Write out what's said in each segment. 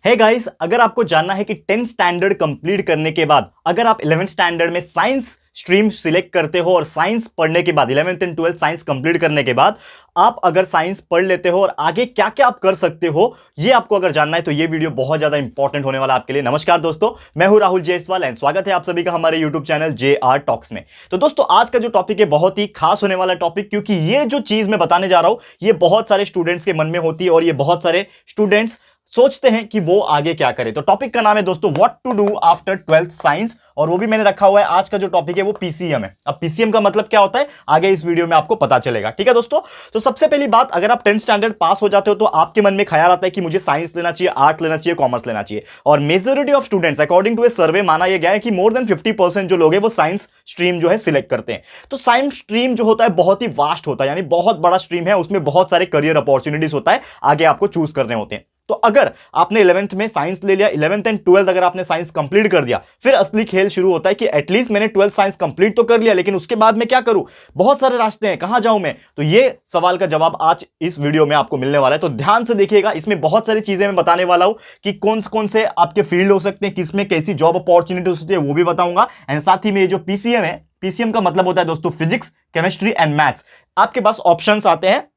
है गाइस, अगर आपको जानना है कि 10th स्टैंडर्ड कंप्लीट करने के बाद अगर आप 11th स्टैंडर्ड में साइंस स्ट्रीम सिलेक्ट करते हो और साइंस पढ़ने के बाद 11th and 12th science complete करने के बाद आप अगर साइंस पढ़ लेते हो और आगे क्या क्या आप कर सकते हो, ये आपको अगर जानना है तो ये वीडियो बहुत ज्यादा इंपॉर्टेंट होने वाला आपके लिए। नमस्कार दोस्तों, मैं हूं राहुल जायसवाल एंड स्वागत है आप सभी का हमारे यूट्यूब चैनल JR टॉक्स में। तो दोस्तों, आज का जो टॉपिक है बहुत ही खास होने वाला टॉपिक, क्योंकि ये जो चीज मैं बताने जा रहा हूं ये बहुत सारे स्टूडेंट्स के मन में होती है और ये बहुत सारे स्टूडेंट्स सोचते हैं कि वो आगे क्या करें। तो टॉपिक का नाम है दोस्तों what to do after 12th science, और वो भी मैंने रखा हुआ है। आज का जो टॉपिक है वो PCM है। अब PCM का मतलब क्या होता है आगे इस वीडियो में आपको पता चलेगा, ठीक है दोस्तों। तो सबसे पहली बात, अगर आप 10th स्टैंडर्ड पास हो जाते हो तो आपके मन में ख्याल आता है कि मुझे साइंस लेना चाहिए, आर्ट लेना चाहिए, कॉमर्स लेना चाहिए। और majority of students according to a survey माना यह गया है कि मोर देन 50% जो लोग हैं वो साइंस स्ट्रीम जो है सिलेक्ट करते हैं। तो साइंस स्ट्रीम जो होता है बहुत ही वास्ट होता है, यानी बहुत बड़ा स्ट्रीम है, उसमें बहुत सारे करियर अपॉर्चुनिटीज होता है, आगे आपको चूज करने होते हैं। तो अगर आपने 11th में साइंस ले लिया, 11th एंड 12th अगर आपने साइंस कंप्लीट कर दिया, फिर असली खेल शुरू होता है कि एटलीस्ट मैंने 12th साइंस कंप्लीट तो कर लिया, लेकिन उसके बाद मैं क्या करूं, बहुत सारे रास्ते हैं, कहां जाऊं मैं। तो ये सवाल का जवाब आज इस वीडियो में आपको मिलने वाला है। तो ध्यान से देखिएगा, इसमें बहुत सारी चीजें मैं बताने वाला हूं कि कौन से आपके फील्ड हो सकते हैं, किसमें कैसी जॉब अपॉर्चुनिटी हो सकती है वो भी बताऊंगा। एंड साथ ही में ये जो PCM है, PCM का मतलब होता है दोस्तों फिजिक्स, केमिस्ट्री एंड मैथ्स। आपके पास ऑप्शंस आते हैं।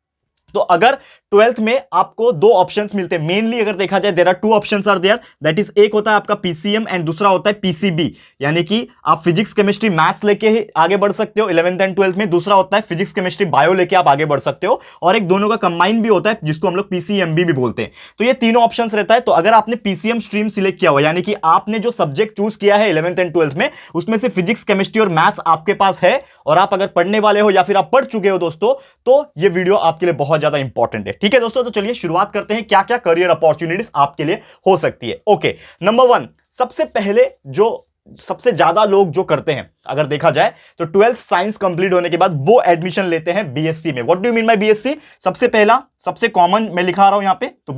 तो अगर 12th में आपको दो ऑप्शंस मिलते हैं, मेनली अगर देखा जाए there are two options are there, that is एक होता है आपका PCM एंड दूसरा होता है PCB, यानी कि आप फिजिक्स केमिस्ट्री मैथ्स लेके ही आगे बढ़ सकते हो 11th एंड 12th में। दूसरा होता है फिजिक्स केमिस्ट्री बायो लेके आप आगे बढ़ सकते हो, और एक दोनों का कंबाइन भी होता है जिसको हम लोग PCMB भी बोलते हैं। तो ये तीनों ऑप्शंस रहता है। तो अगर आपने PCM स्ट्रीम सिलेक्ट किया हुआ, यानी कि आपने जो सब्जेक्ट चूज किया है 11th एंड 12th में, उसमें से फिजिक्स केमिस्ट्री और मैथ्स आपके पास है, और आप अगर पढ़ने वाले हो या फिर आप पढ़ चुके हो दोस्तों, तो ये वीडियो आपके लिए बहुत ज्यादा इंपॉर्टेंट है, ठीक है दोस्तों। तो चलिए शुरुआत करते हैं क्या क्या करियर अपॉर्चुनिटीज आपके लिए हो सकती है। ओके, नंबर 1, सबसे पहले जो सबसे ज्यादा लोग जो करते हैं अगर देखा जाए तो 12th साइंस कंप्लीट होने के बाद वो एडमिशन लेते हैं BSc में। What do you mean by BSc? सबसे पहला, सबसे कॉमन मैं लिखा रहा हूं यहां पे, तो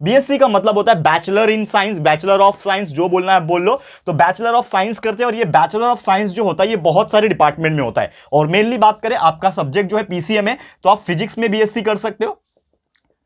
BSc का मतलब होता है bachelor in science, bachelor of science, जो बोलना है बोल लो। तो बैचलर ऑफ साइंस करते हैं, और ये बैचलर ऑफ साइंस जो होता है ये बहुत सारे डिपार्टमेंट में होता है। और मेनली बात करें, आपका सब्जेक्ट जो है PCM है, तो आप फिजिक्स में BSc कर सकते हो,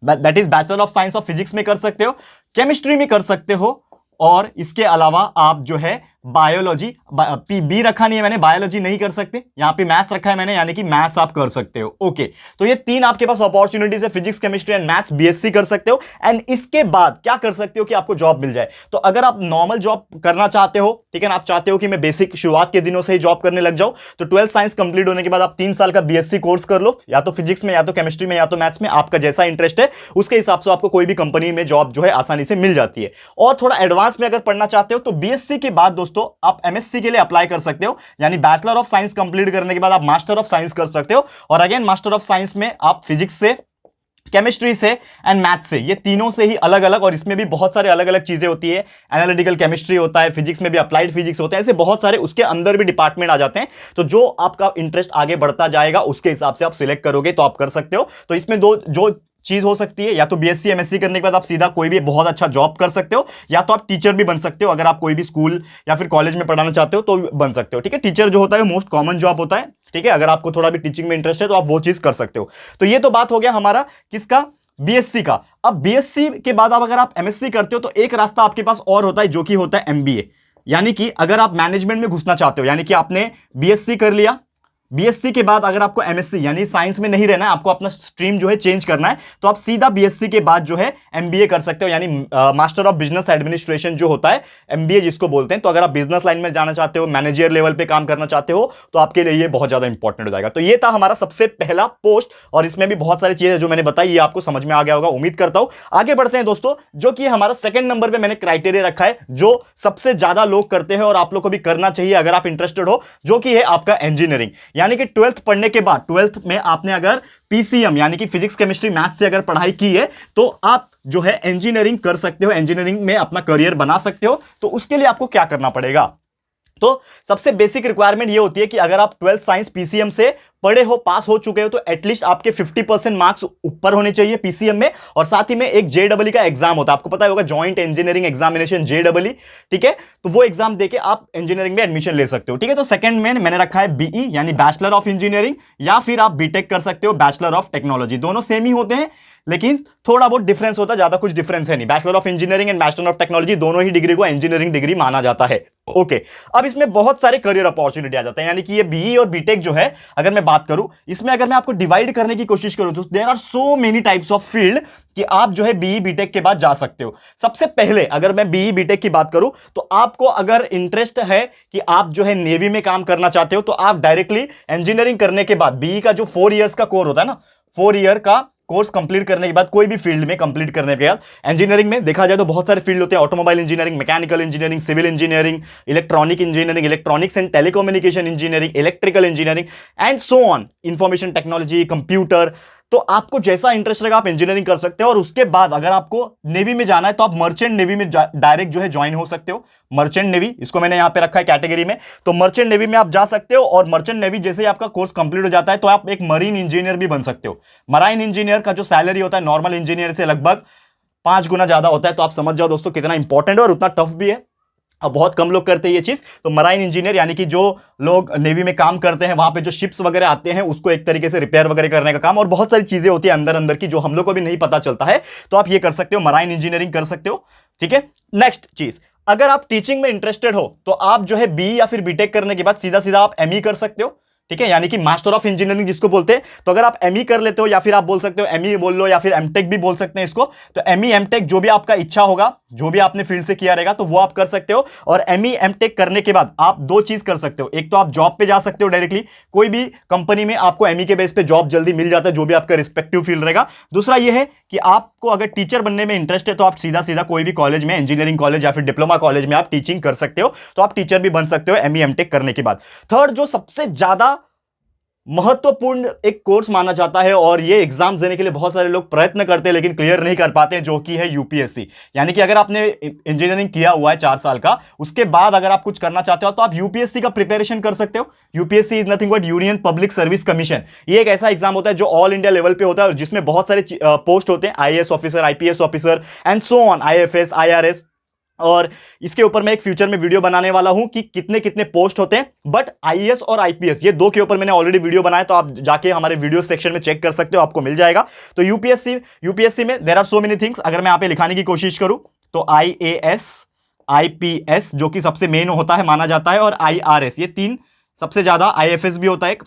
that is bachelor of science of physics में कर सकते हो, केमिस्ट्री में कर सकते हो, और इसके अलावा आप जो है बायोलॉजी, बी रखा नहीं है मैंने, बायोलॉजी नहीं कर सकते, यहां पे मैथ्स रखा है मैंने, यानी कि मैथ्स आप कर सकते हो। ओके, तो ये तीन आपके पास अपॉर्चुनिटीज है, physics chemistry and maths, BSc कर सकते हो। एंड इसके बाद क्या कर सकते हो कि आपको जॉब मिल जाए। तो अगर आप नॉर्मल जॉब करना चाहते हो, ठीक है ना, आप चाहते हो कि मैं बेसिक शुरुआत के दिनों से ही जॉब करने लग जाऊं, तो 12th साइंस कंप्लीट होने के बाद आप 3 साल का BSc कोर्स कर लो, या तो फिजिक्स में, या तो केमिस्ट्री में, या तो मैथ्स में, आपका जैसा इंटरेस्ट है उसके हिसाब से आपको कोई भी कंपनी में जॉब जो है आसानी से मिल जाती है। और थोड़ा एडवांस में अगर पढ़ना चाहते हो तो BSc के बाद दोस्तों आप MSc के लिए अप्लाई कर सकते हो, यानी बैचलर ऑफ साइंस कंप्लीट करने के बाद आप मास्टर ऑफ साइंस कर सकते हो। और अगेन मास्टर ऑफ साइंस में आप फिजिक्स से, केमिस्ट्री से एंड मैथ्स से, ये तीनों से ही अलग अलग, और इसमें भी बहुत सारे अलग अलग चीजें होती है। एनालिटिकल केमिस्ट्री होता है, फिजिक्स में भी अप्लाइड फिजिक्स होते हैं, ऐसे बहुत सारे उसके अंदर भी डिपार्टमेंट आ जाते हैं। तो जो आपका इंटरेस्ट आगे बढ़ता जाएगा उसके हिसाब से आप सिलेक्ट करोगे तो आप कर सकते हो। तो इसमें दो जो चीज हो सकती है, या तो BSc MSc करने के बाद आप सीधा कोई भी बहुत अच्छा जॉब कर सकते हो, या तो आप टीचर भी बन सकते हो। अगर आप कोई भी स्कूल या फिर कॉलेज में पढ़ाना चाहते हो तो बन सकते हो, ठीक है। टीचर जो होता है मोस्ट कॉमन जॉब होता है, ठीक है। अगर आपको थोड़ा भी टीचिंग में इंटरेस्ट है तो आप वो चीज कर सकते हो। तो ये तो बात हो गया हमारा किसका, BSc का। अब BSc के बाद अगर आप MSc करते हो तो एक रास्ता आपके पास और होता है, जो कि होता है MBA, यानी कि अगर आप मैनेजमेंट में घुसना चाहते हो, यानी कि आपने BSc कर लिया, BSc के बाद अगर आपको MSc यानी साइंस में नहीं रहना है, आपको अपना स्ट्रीम जो है चेंज करना है, तो आप सीधा BSc के बाद जो है MBA कर सकते हो, यानी मास्टर ऑफ बिजनेस एडमिनिस्ट्रेशन जो होता है, MBA जिसको बोलते हैं। तो अगर आप बिजनेस लाइन में जाना चाहते हो, मैनेजर लेवल पे काम करना चाहते हो, तो आपके लिए ये बहुत ज्यादा इंपॉर्टेंट हो जाएगा। तो ये था हमारा सबसे पहला पोस्ट, और इसमें भी बहुत सारी चीजें जो मैंने बताई ये आपको समझ में आ गया होगा, उम्मीद करता हूं। आगे बढ़ते हैं दोस्तों, जो कि हमारा सेकंड नंबर पे मैंने क्राइटेरिया रखा है, जो सबसे ज्यादा लोग करते हैं और आप लोग को भी करना चाहिए अगर आप इंटरेस्टेड हो, जो कि है आपका इंजीनियरिंग। यानी कि 12th पढ़ने के बाद, 12th में आपने अगर PCM यानी कि फिजिक्स केमिस्ट्री मैथ्स से अगर पढ़ाई की है, तो आप जो है इंजीनियरिंग कर सकते हो, इंजीनियरिंग में अपना करियर बना सकते हो। तो उसके लिए आपको क्या करना पड़ेगा, तो सबसे बेसिक रिक्वायरमेंट ये होती है कि अगर आप 12th साइंस PCM से पढ़े हो, पास हो चुके हो, तो एटलीस्ट आपके 50% मार्क्स ऊपर होने चाहिए पीसीएम में। और साथ ही में एक जेडबलई का एग्जाम होता है, आपको पता होगा, जॉइंट इंजीनियरिंग एग्जामिनेशन जेडबलई, ठीक है। तो वो एग्जाम देके आप इंजीनियरिंग में एडमिशन ले सकते हो, ठीक है। तो सेकंड में मैंने रखा है बीई यानी बैचलर ऑफ इंजीनियरिंग, या फिर आप बीटेक कर सकते हो बैचलर ऑफ टेक्नोलॉजी। दोनों सेम ही होते हैं, लेकिन थोड़ा बहुत डिफरेंस होता है, ज्यादा कुछ डिफरेंस है नहीं। Bachelor of engineering and bachelor of technology दोनों ही डिग्री को इंजीनियरिंग डिग्री माना जाता है। ओके, अब इसमें बहुत सारे करियर अपॉर्चुनिटी आ जाते हैं, यानी कि ये बीई और बीटेक जो है, अगर मैं बात करूं इसमें, अगर मैं आपको डिवाइड करने की कोशिश करूं तो there are so many types of field कि आप जो है बीई बीटेक के बाद जा सकते हो। सबसे पहले अगर मैं बीई बीटेक की बात करूं तो आपको अगर इंटरेस्ट है कि आप जो है नेवी में काम करना चाहते हो, तो आप डायरेक्टली इंजीनियरिंग करने के बाद बीई का जो 4 इयर्स का कोर्स होता है ना, 4 ईयर का कोर्स कंप्लीट करने के बाद, कोई भी फील्ड में कंप्लीट करने के बाद, इंजीनियरिंग में देखा जाए तो बहुत सारे फील्ड होते हैं, automobile engineering, mechanical engineering, civil engineering, electronic engineering, electronics and telecommunication engineering, electrical engineering and so on, information technology, computer. तो आपको जैसा इंटरेस्ट रहेगा आप इंजीनियरिंग कर सकते हो। और उसके बाद अगर आपको नेवी में जाना है तो आप मर्चेंट नेवी में डायरेक्ट जो है ज्वाइन हो सकते हो। मर्चेंट नेवी, इसको मैंने यहां पे रखा है कैटेगरी में, तो मर्चेंट नेवी में आप जा सकते हो। और मर्चेंट नेवी जैसे ही आपका कोर्स कंप्लीट हो जाता है तो आप एक मरीन इंजीनियर भी बन सकते हो। मराइन इंजीनियर का जो सैलरी होता है नॉर्मल इंजीनियर से लगभग 5 गुना ज्यादा होता है। तो आप समझ जाओ दोस्तों कितना इंपॉर्टेंट है और उतना टफ भी है, अब बहुत कम लोग करते हैं ये चीज। तो मराइन इंजीनियर यानी कि जो लोग नेवी में काम करते हैं, वहां पे जो शिप्स वगैरह आते हैं उसको एक तरीके से रिपेयर वगैरह करने का काम, और बहुत सारी चीजें होती है अंदर अंदर की जो हम लोग को भी नहीं पता चलता है। तो आप ये कर सकते हो, मराइन इंजीनियरिंग कर सकते हो, ठीक है। नेक्स्ट चीज, अगर आप टीचिंग में इंटरेस्टेड हो तो आप जो है बी या फिर बीटेक करने के बाद सीधा सीधा आप एमई कर सकते हो, ठीक है, यानी कि मास्टर ऑफ इंजीनियरिंग जिसको बोलते हैं। तो अगर आप एमई कर लेते हो, या फिर आप बोल सकते हो एमई बोल लो, या फिर एमटेक भी बोल सकते हैं इसको, तो एमई एमटेक जो भी आपका इच्छा होगा, जो भी आपने फील्ड से किया रहेगा तो वो आप कर सकते हो। और एमई एमटेक करने के बाद आप 2 चीज कर सकते हो, एक तो आप जॉब पे जा सकते हो डायरेक्टली, कोई भी कंपनी में आपको एमई के बेस पे जॉब जल्दी मिल जाता है, जो भी आपका रिस्पेक्टिव फील्ड रहेगा। दूसरा ये है कि आपको अगर टीचर बनने में इंटरेस्ट है तो आप सीधा सीधा कोई भी कॉलेज में, इंजीनियरिंग कॉलेज या फिर डिप्लोमा कॉलेज में आप टीचिंग कर सकते हो, तो आप टीचर भी बन सकते हो एमई एमटेक करने के बाद। थर्ड, जो सबसे ज्यादा महत्वपूर्ण एक कोर्स माना जाता है, और ये एग्जाम देने के लिए बहुत सारे लोग प्रयत्न करते हैं लेकिन क्लियर नहीं कर पाते हैं, जो कि है यूपीएससी। यानी कि अगर आपने इंजीनियरिंग किया हुआ है 4 साल का, उसके बाद अगर आप कुछ करना चाहते हो तो आप यूपीएससी का प्रिपरेशन कर सकते हो। UPSC is nothing but union public service commission. ये एक ऐसा एग्जाम होता है जो ऑल इंडिया लेवल पे होता है और जिसमें बहुत सारे पोस्ट होते हैं, IAS officer, IPS officer and so on, IFS, IRS. और इसके ऊपर मैं एक फ्यूचर में वीडियो बनाने वाला हूं कि कितने कितने पोस्ट होते हैं। बट आईएएस और आईपीएस ये 2 के ऊपर मैंने ऑलरेडी वीडियो बनाया, तो आप जाके हमारे वीडियो सेक्शन में चेक कर सकते हो, आपको मिल जाएगा। तो यूपीएससी में there are so many things. अगर मैं यहां पे लिखाने की कोशिश करूं तो आईएएस, आईपीएस जो कि सबसे मेन होता है माना जाता है, और आईआरएस, ये 3 सबसे ज्यादा, आईएफएस भी होता है एक,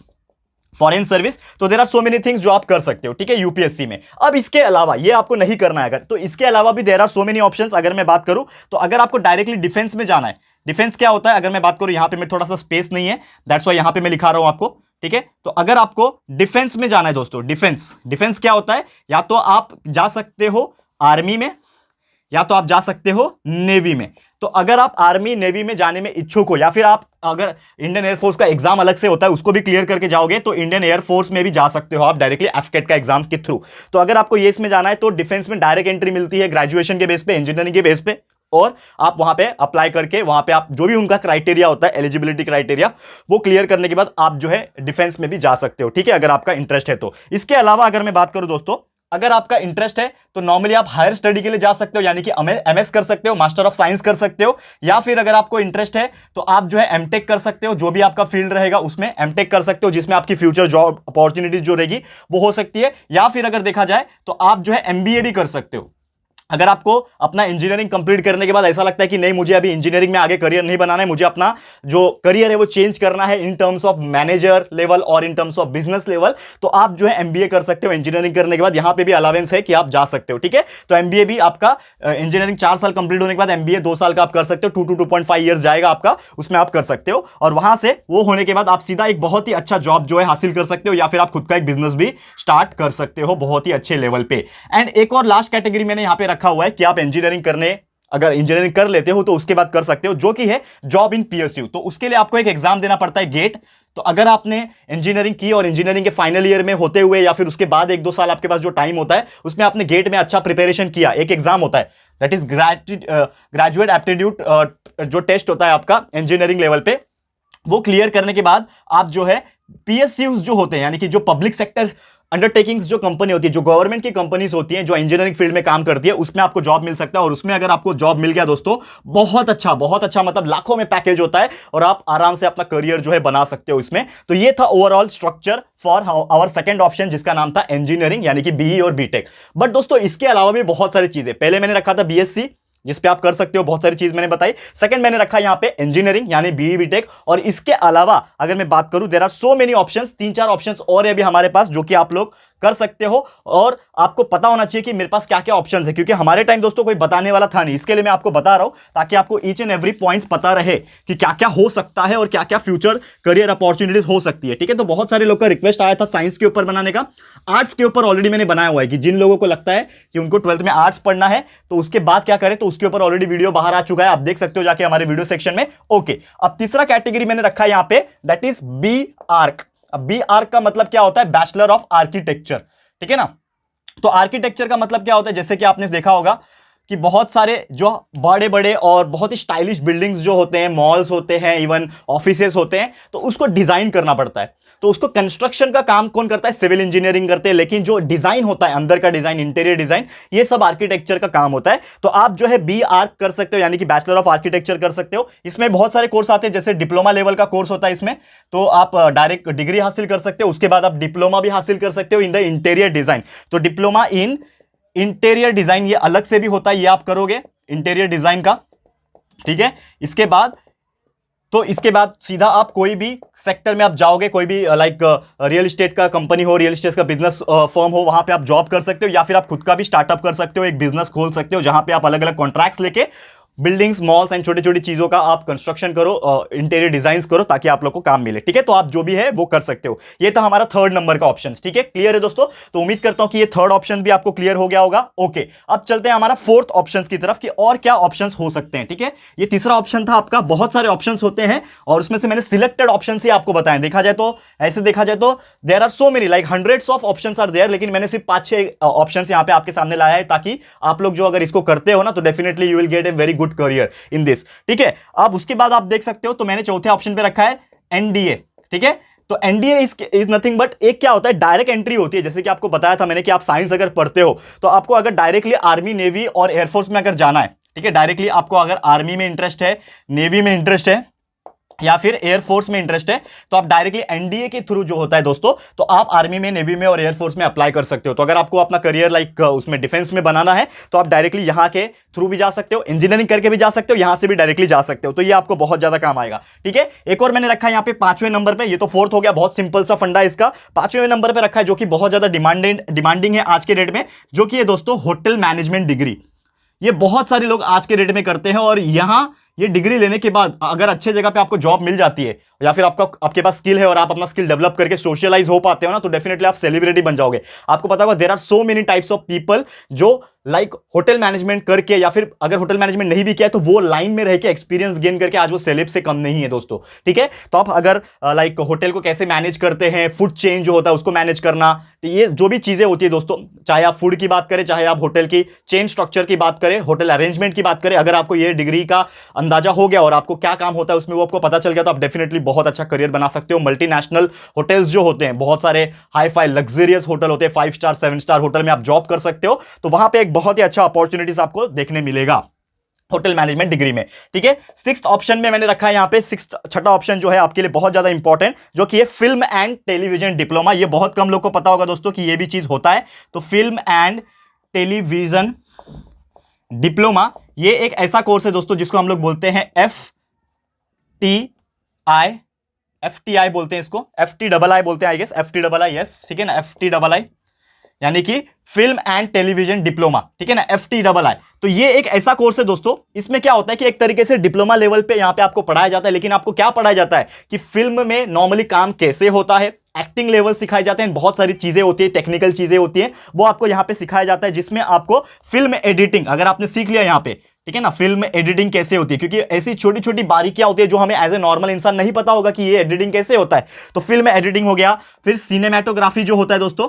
फॉरेन सर्विस। तो there are so many things जो आप कर सकते हो, ठीक है, यूपीएससी में। अब इसके अलावा ये आपको नहीं करना है अगर, तो इसके अलावा भी there are so many options. अगर मैं बात करूं तो अगर आपको डायरेक्टली डिफेंस में जाना है, डिफेंस क्या होता है अगर मैं बात करूं, यहां पे मैं थोड़ा सा स्पेस नहीं है, दैट्स व्हाई यहां पे मैं लिखा रहा हूं आपको, ठीक है। तो अगर आपको डिफेंस में जाना है दोस्तों, डिफेंस क्या होता है, या तो आप जा सकते हो आर्मी में, या तो आप जा सकते हो नेवी में। तो अगर आप आर्मी नेवी में जाने में इच्छुक हो, या फिर आप अगर इंडियन एयरफोर्स का एग्जाम अलग से होता है उसको भी क्लियर करके जाओगे, तो इंडियन एयरफोर्स में भी जा सकते हो आप डायरेक्टली एफकेट का एग्जाम के थ्रू। तो अगर आपको ये इसमें जाना है तो डिफेंस में डायरेक्ट एंट्री मिलती है ग्रेजुएशन के बेस पे, इंजीनियरिंग के बेस पे, और आप वहां पे अप्लाई करके, वहां पे आप जो भी उनका क्राइटेरिया होता है, एलिजिबिलिटी क्राइटेरिया, वो क्लियर करने के बाद आप जो है डिफेंस में भी जा सकते हो, ठीक है, अगर आपका इंटरेस्ट है तो। इसके अलावा अगर मैं बात करूं दोस्तों, अगर आपका इंटरेस्ट है तो नॉर्मली आप हायर स्टडी के लिए जा सकते हो, यानी कि एमएस कर सकते हो, मास्टर ऑफ साइंस कर सकते हो, या फिर अगर आपको इंटरेस्ट है तो आप जो है एमटेक कर सकते हो, जो भी आपका फील्ड रहेगा उसमें एमटेक कर सकते हो, जिसमें आपकी फ्यूचर जॉब अपॉर्चुनिटी जो रहेगी वो हो सकती है। या फिर अगर देखा जाए तो आप जो है एमबीए भी कर सकते हो। अगर आपको अपना इंजीनियरिंग कंप्लीट करने के बाद ऐसा लगता है कि नहीं, मुझे अभी इंजीनियरिंग में आगे करियर नहीं बनाना है, मुझे अपना जो करियर है वो चेंज करना है in terms of manager level और in terms of business level, तो आप जो है एमबीए कर सकते हो इंजीनियरिंग करने के बाद। यहां पे भी अलावेंस है कि आप जा सकते हो, ठीक है। तो एमबीए भी आपका इंजीनियरिंग 4 साल कंप्लीट होने के बाद एमबीए 2 साल का आप कर सकते हो, 2 to 2.5 ईयर्स जाएगा आपका, उसमें आप कर सकते हो। और वहां से वो होने के बाद आप सीधा एक बहुत ही अच्छा जॉब जो है हासिल कर सकते हो, या फिर आप खुद का एक बिजनेस भी स्टार्ट कर सकते हो बहुत ही अच्छे लेवल पे। एंड एक और लास्ट कैटेगरी मैंने यहां पे रखा हुआ है कि आप इंजीनियरिंग करने, अगर इंजीनियरिंग कर लेते हो तो उसके बाद कर सकते हो, जो कि है जॉब इन पीएसयू। तो उसके लिए आपको एक एग्जाम देना पड़ता है, गेट। तो अगर आपने इंजीनियरिंग की और इंजीनियरिंग के फाइनल ईयर में होते हुए, या फिर उसके बाद 1-2 साल आपके पास जो टाइम होता है, उसमें आपने गेट में अच्छा प्रिपरेशन किया, एक एग्जाम होता है, दैट इज ग्रेजुएट एप्टीट्यूड जो टेस्ट होता है आपका इंजीनियरिंग लेवल पे, वो क्लियर करने के बाद आप जो है पीएसयूज जो होते हैं, यानी कि जो पब्लिक सेक्टर अंडरटेकिंग्स जो कंपनी होती है, जो गवर्नमेंट की कंपनीज होती हैं, जो इंजीनियरिंग फील्ड में काम करती है, उसमें आपको जॉब मिल सकता है। और उसमें अगर आपको जॉब मिल गया दोस्तों, बहुत अच्छा मतलब लाखों में पैकेज होता है और आप आराम से अपना करियर जो है बना सकते हो इसमें। तो ये था overall structure for our second option, जिसका नाम था इंजीनियरिंग, यानी कि बीई और बीटेक। बट दोस्तों इसके अलावा भी बहुत सारी चीजें, पहले मैंने रखा था बीएससी, जिस पे आप कर सकते हो, बहुत सारी चीज मैंने बताई। सेकंड मैंने रखा यहां पे इंजीनियरिंग यानी बीई बीटेक। और इसके अलावा अगर मैं बात करूं, there are so many options, 3-4 options और है अभी हमारे पास, जो कि आप लोग कर सकते हो। और आपको पता होना चाहिए कि मेरे पास क्या क्या ऑप्शंस है, क्योंकि हमारे टाइम दोस्तों कोई बताने वाला था नहीं, इसके लिए मैं आपको बता रहा हूं, ताकि आपको ईच एंड एवरी पॉइंट पता रहे कि क्या क्या हो सकता है और क्या क्या फ्यूचर करियर अपॉर्चुनिटीज हो सकती है। ठीक है, तो बहुत सारे लोग का रिक्वेस्ट आया था साइंस के ऊपर बनाने का। आर्ट्स के ऊपर ऑलरेडी मैंने बनाया हुआ है कि जिन लोगों को लगता है कि उनको 12th में आर्ट्स पढ़ना है तो उसके बाद क्या करें, तो उसके ऊपर ऑलरेडी वीडियो बाहर आ चुका है, आप देख सकते हो जाके हमारे वीडियो सेक्शन में। ओके, अब तीसरा कैटेगरी मैंने रखा है यहां पे, दैट इज बी आर्क। अब बी आर्क का मतलब क्या होता है, बैचलर ऑफ आर्किटेक्चर। ठीक है ना, तो आर्किटेक्चर का मतलब क्या होता है, जैसे कि आपने देखा होगा कि बहुत सारे जो बड़े बड़े और बहुत ही स्टाइलिश बिल्डिंग्स जो होते हैं, मॉल्स होते हैं, इवन ऑफिसेस होते हैं, तो उसको डिजाइन करना पड़ता है। तो उसको कंस्ट्रक्शन का काम कौन करता है, सिविल इंजीनियरिंग करते हैं, लेकिन जो डिजाइन होता है, अंदर का डिजाइन, इंटीरियर डिजाइन, ये सब आर्किटेक्चर का काम होता है। तो आप जो है बी आर्क कर सकते हो, यानी कि बैचलर ऑफ आर्किटेक्चर कर सकते हो। इसमें बहुत सारे कोर्स आते हैं, जैसे डिप्लोमा लेवल का कोर्स होता है इसमें, तो आप डायरेक्ट डिग्री हासिल कर सकते हो, उसके बाद आप डिप्लोमा भी हासिल कर सकते हो इन द इंटीरियर डिजाइन। तो डिप्लोमा इन इंटीरियर डिजाइन ये अलग से भी होता है, ये आप करोगे इंटीरियर डिजाइन का। ठीक है, इसके बाद सीधा आप कोई भी सेक्टर में आप जाओगे, कोई भी लाइक रियल एस्टेट का कंपनी हो, रियल एस्टेट का बिजनेस फर्म हो, वहां पे आप जॉब कर सकते हो, या फिर आप खुद का भी स्टार्टअप कर सकते हो, एक बिजनेस खोल सकते हो, जहां पे आप अलग अलग कॉन्ट्रैक्ट्स लेके बिल्डिंग्स, मॉल्स एंड छोटी छोटी चीजों का आप कंस्ट्रक्शन करो, इंटीरियर डिजाइन करो, ताकि आप लोग को काम मिले। ठीक है, तो आप जो भी है वो कर सकते हो। ये था हमारा थर्ड नंबर का ऑप्शन। ठीक है, क्लियर है दोस्तों? तो उम्मीद करता हूं कि ये थर्ड ऑप्शन भी आपको क्लियर हो गया होगा। ओके, अब चलते हैं हमारा फोर्थ ऑप्शन की तरफ कि और क्या ऑप्शन हो सकते हैं। ठीक है, ये तीसरा ऑप्शन था आपका, बहुत सारे ऑप्शन होते हैं और उसमें से मैंने सिलेक्टेड ऑप्शन ही आपको बताएं। देखा जाए तो, ऐसे देखा जाए तो there are so many, like hundreds of option are there, लेकिन मैंने सिर्फ 5-6 ऑप्शन यहां पे आपके सामने लाया है, ताकि आप लोग जो अगर इसको करते हो ना, तो definitely you will get a very good career in this. ठीक है, अब उसके बाद आप देख सकते हो, तो मैंने चौथे ऑप्शन पे रखा है एनडीए। ठीक है, तो एनडीए इज नथिंग बट, एक क्या होता है, डायरेक्ट एंट्री होती है। जैसे कि आपको बताया था मैंने कि आप साइंस अगर पढ़ते हो, तो आपको अगर डायरेक्टली आर्मी, नेवी और एयरफोर्स में अगर जाना है, ठीक है, डायरेक्टली आपको अगर आर्मी में इंटरेस्ट है, नेवी में इंटरेस्ट है, या फिर एयरफोर्स में इंटरेस्ट है, तो आप डायरेक्टली एनडीए के थ्रू जो होता है दोस्तों, तो आप आर्मी में, नेवी में और एयरफोर्स में अप्लाई कर सकते हो। तो अगर आपको अपना करियर लाइक उसमें डिफेंस में बनाना है, तो आप डायरेक्टली यहां के थ्रू भी जा सकते हो, इंजीनियरिंग करके भी जा सकते हो, यहां से भी डायरेक्टली जा सकते हो। तो ये आपको बहुत ज्यादा काम आएगा। ठीक है, एक और मैंने रखा है यहां पे 5वें नंबर पे, ये तो फोर्थ हो गया, बहुत सिंपल सा फंडा इसका। 5वें नंबर पे रखा है, जो कि बहुत ज्यादा डिमांडिंग है आज के डेट में, जो कि ये दोस्तों होटल मैनेजमेंट डिग्री। ये बहुत सारे लोग आज के डेट में करते हैं, और यहां ये डिग्री लेने के बाद अगर अच्छे जगह पे आपको जॉब मिल जाती है, या फिर आपके पास स्किल है और आप अपना स्किल डेवलप करके सोशलाइज हो पाते हो ना, तो डेफिनेटली आप सेलिब्रिटी बन जाओगे। आपको पता होगा there are so many types of people जो लाइक होटल मैनेजमेंट करके, या फिर अगर होटल मैनेजमेंट नहीं भी किया तो वो लाइन में रह के एक्सपीरियंस गेन करके आज वो सेलेब से कम नहीं है दोस्तों। ठीक है, तो आप अगर लाइक होटल को कैसे मैनेज करते हैं, फूड चेन जो होता है उसको मैनेज करना, तो ये जो भी चीजें होती है दोस्तों, चाहे आप फूड की बात करें, चाहे आप होटल की चेन स्ट्रक्चर की बात करें, होटल अरेंजमेंट की बात करें, अगर आपको ये डिग्री का अंदाजा हो गया और आपको क्या काम होता है उसमें वो आपको पता चल गया, तो आप डेफिनेटली बहुत अच्छा करियर बना सकते हो। मल्टीनेशनल होटल्स जो होते हैं, बहुत सारे हाई फाई लग्जरियस होटल होते हैं, 5 स्टार 7 स्टार होटल में आप जॉब कर सकते हो। तो वहां पे एक बहुत ही अच्छा अपॉर्चुनिटीज आपको देखने मिलेगा होटल मैनेजमेंट डिग्री में। ठीक है, 6th ऑप्शन में मैंने रखा है यहां पे, छठा ऑप्शन जो है आपके लिए बहुत ज्यादा इंपॉर्टेंट, जो कि है फिल्म एंड टेलीविजन डिप्लोमा। ये बहुत कम लोग को पता होगा दोस्तों कि ये भी चीज होता है। तो फिल्म एंड टेलीविजन डिप्लोमा, ये एक ऐसा कोर्स है दोस्तों जिसको हम लोग बोलते हैं FTI बोलते हैं इसको, FTII बोलते हैं, आई गेस FTII, यस, ठीक है ना, FTII यानी कि फिल्म एंड टेलीविजन डिप्लोमा। ठीक है ना, FTII। तो ये एक ऐसा कोर्स है दोस्तों, इसमें क्या होता है कि एक तरीके से डिप्लोमा लेवल पे यहां पे आपको पढ़ाया जाता है, लेकिन आपको क्या पढ़ाया जाता है कि फिल्म में नॉर्मली काम कैसे होता है, एक्टिंग लेवल सिखाए जाते हैं, बहुत सारी चीजें होती है, टेक्निकल चीजें होती हैं, वो आपको यहां पे सिखाया जाता है, जिसमें आपको फिल्म एडिटिंग, अगर आपने सीख लिया यहां पे, ठीक है ना, फिल्म एडिटिंग कैसे होती है, क्योंकि ऐसी छोटी छोटी बारीकियां होती है जो हमें एज ए नॉर्मल इंसान नहीं पता होगा कि ये एडिटिंग कैसे होता है। तो फिल्म एडिटिंग हो गया, फिर सिनेमैटोग्राफी जो होता है दोस्तों,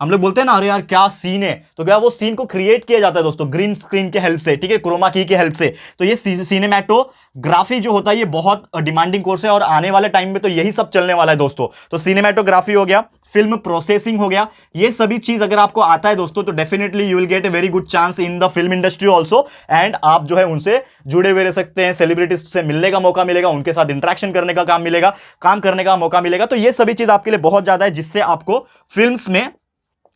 हम लोग बोलते हैं ना अरे यार क्या सीन है, तो क्या वो सीन को क्रिएट किया जाता है दोस्तों ग्रीन स्क्रीन के हेल्प से, ठीक है, क्रोमा की के हेल्प से। तो ये सिनेमैटोग्राफी जो होता है ये बहुत डिमांडिंग कोर्स है और आने वाले टाइम में तो यही सब चलने वाला है दोस्तों। तो सिनेमैटोग्राफी हो गया, फिल्म प्रोसेसिंग हो गया, ये सभी चीज अगर आपको आता है दोस्तों तो definitely you will get a very good chance in the film industry also, and आप जो है उनसे जुड़े हुए रह सकते हैं, सेलिब्रिटीज से मिलने का मौका मिलेगा, उनके साथ इंटरेक्शन करने का काम मिलेगा, काम करने का मौका मिलेगा। तो ये सभी चीज आपके लिए बहुत ज्यादा है जिससे आपको फिल्म्स में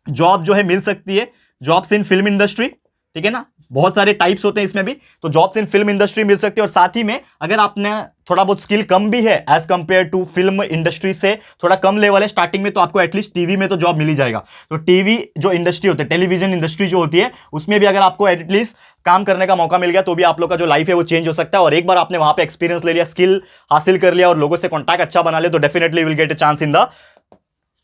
जॉब जो है मिल सकती है, जॉब्स इन फिल्म इंडस्ट्री, ठीक है ना, बहुत सारे टाइप्स होते हैं इसमें भी, तो जॉब्स इन फिल्म इंडस्ट्री मिल सकती है। और साथ ही में अगर आपने थोड़ा बहुत स्किल कम भी है as compare to film industry से थोड़ा कम लेवल है स्टार्टिंग में, तो आपको एटलीस्ट टीवी में तो जॉब मिल ही जाएगा। तो टीवी जो इंडस्ट्री होती है, टेलीविजन इंडस्ट्री जो होती है, उसमें भी अगर आपको एटलीस्ट काम करने का मौका मिल गया तो भी आप लोग का जो लाइफ है वो चेंज हो सकता है। और एक बार आपने वहां पे एक्सपीरियंस ले लिया, स्किल हासिल कर लिया और लोगों से कॉन्टैक्ट अच्छा बना लिया, तो definitely will get a chance in the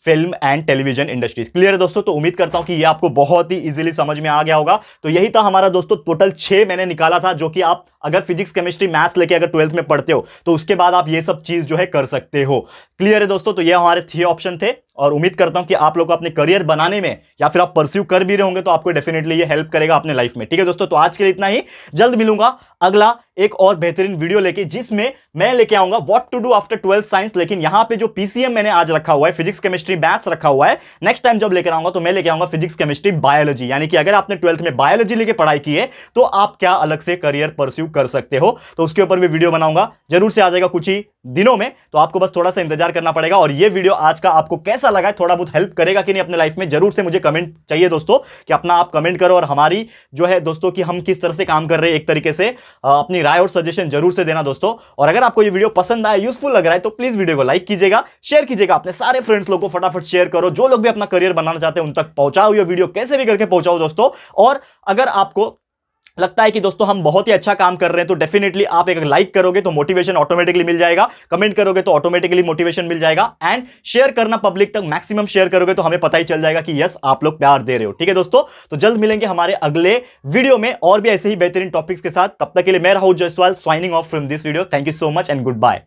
film and television industries. Clear है दोस्तों? तो उम्मीद करता हूं कि ये आपको बहुत ही इजीली समझ में आ गया होगा। तो यही था हमारा दोस्तों टोटल 6 मैंने निकाला था, जो कि आप अगर फिजिक्स केमिस्ट्री मैथ्स लेके अगर 12th में पढ़ते हो तो उसके बाद आप ये सब चीज जो है कर सकते हो। क्लियर है दोस्तों? तो ये हमारे 3 ऑप्शन थे और उम्मीद करता हूं कि आप लोग को अपने करियर बनाने में या फिर आप परस्यू कर भी रहे होंगे तो आपको डेफिनेटली ये हेल्प करेगा अपने लाइफ में। ठीक है दोस्तों? तो आज के लिए इतना ही, जल्द मिलूंगा अगला एक और बेहतरीन वीडियो लेके जिसमें मैं लेके आऊंगा what to do after 12th science. लेकिन यहां पे जो पीसीएम मैंने आज रखा हुआ है, फिजिक्स केमिस्ट्री मैथ्स रखा हुआ है, नेक्स्ट टाइम जब लेकर आऊंगा तो मैं लेके आऊंगा फिजिक्स केमिस्ट्री बायोलॉजी। यानी कि अगर आपने 12th में बायोलॉजी लेके पढ़ाई की है तो आप क्या अलग से करियर परस्यू कर सकते हो, तो उसके ऊपर भी वीडियो बनाऊंगा, जरूर से आ जाएगा कुछ ही दिनों में। तो आपको बस थोड़ा सा इंतजार करना पड़ेगा। और ये वीडियो आज का आपको कैसा लगा, थोड़ा बहुत हेल्प करेगा कि नहीं अपने लाइफ में, जरूर से मुझे कमेंट चाहिए दोस्तों, कि अपना आप कमेंट करो और हमारी जो है दोस्तों कि हम किस तरह से काम कर रहे हैं एक तरीके से अपनी राय और सजेशन जरूर से देना दोस्तों। और अगर आपको ये वीडियो पसंद आया, यूजफुल लग रहा है, तो प्लीज वीडियो को लाइक कीजिएगा, शेयर कीजिएगा, अपने सारे फ्रेंड्स लोगों को फटाफट शेयर करो, जो लोग भी अपना करियर बनाना चाहते हैं उन तक पहुंचाओ ये वीडियो, कैसे भी करके पहुंचाओ दोस्तों। और अगर आपको लगता है कि दोस्तों हम बहुत ही अच्छा काम कर रहे हैं तो डेफिनेटली आप एक लाइक करोगे तो मोटिवेशन ऑटोमेटिकली मिल जाएगा, कमेंट करोगे तो ऑटोमेटिकली मोटिवेशन मिल जाएगा, एंड शेयर करना पब्लिक तक मैक्सिमम शेयर करोगे तो हमें पता ही चल जाएगा कि यस आप लोग प्यार दे रहे हो। ठीक है दोस्तों? तो जल्द मिलेंगे हमारे अगले वीडियो में और भी ऐसे ही बेहतरीन टॉपिक्स के साथ। तब तक के लिए मैं Rahul Jaiswal signing off from this video. Thank you so much and good bye.